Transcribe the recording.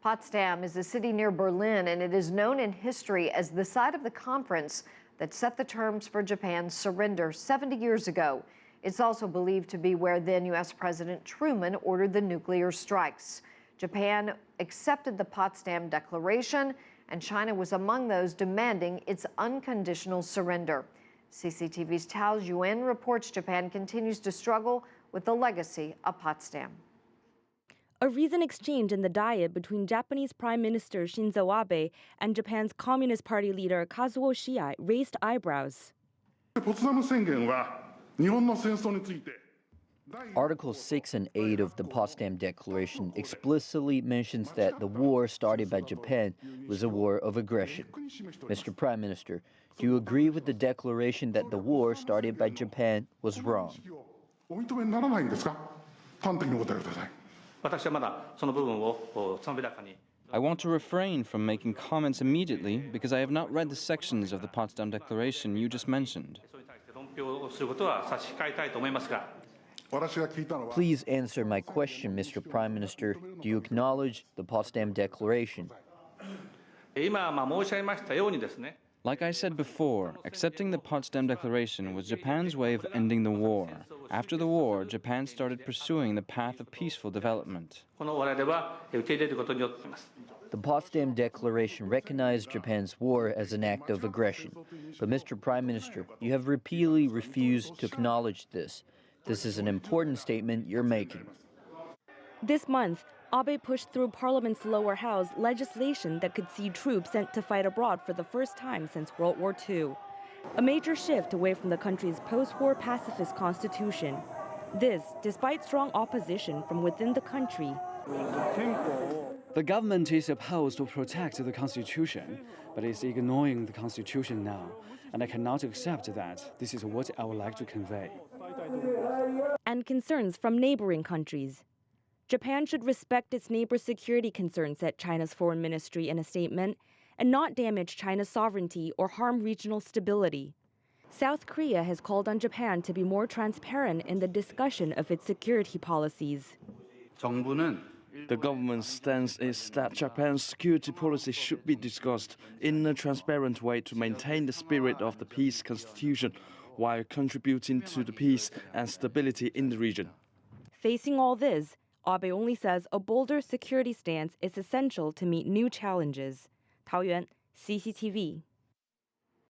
Potsdam is a city near Berlin, and it is known in history as the site of the conference that set the terms for Japan's surrender 70 years ago. It's also believed to be where then U.S. President Truman ordered the nuclear strikes. Japan accepted the Potsdam Declaration, and China was among those demanding its unconditional surrender. CCTV's Tao Yuan reports Japan continues to struggle with the legacy of Potsdam. A recent exchange in the Diet between Japanese Prime Minister Shinzo Abe and Japan's Communist Party leader Kazuo Shiai raised eyebrows. Articles 6 and 8 of the Potsdam Declaration explicitly mentions that the war started by Japan was a war of aggression. Mr. Prime Minister, do you agree with the declaration that the war started by Japan was wrong? I want to refrain from making comments immediately because I have not read the sections of the Potsdam Declaration you just mentioned. Please answer my question, Mr. Prime Minister. Do you acknowledge the Potsdam Declaration? Like I said before, accepting the Potsdam Declaration was Japan's way of ending the war. After the war, Japan started pursuing the path of peaceful development. The Potsdam Declaration recognized Japan's war as an act of aggression. But, Mr. Prime Minister, you have repeatedly refused to acknowledge this. This is an important statement you're making. This month, Abe pushed through Parliament's lower house legislation that could see troops sent to fight abroad for the first time since World War II. A major shift away from the country's post-war pacifist constitution. This, despite strong opposition from within the country. The government is supposed to protect the Constitution, but is ignoring the Constitution now. And I cannot accept that. This is what I would like to convey. And concerns from neighboring countries. Japan should respect its neighbors' security concerns, said China's foreign ministry in a statement, and not damage China's sovereignty or harm regional stability. South Korea has called on Japan to be more transparent in the discussion of its security policies. The government's stance is that Japan's security policy should be discussed in a transparent way to maintain the spirit of the peace constitution while contributing to the peace and stability in the region. Facing all this, Abe only says a bolder security stance is essential to meet new challenges. Tao Yuan, CCTV.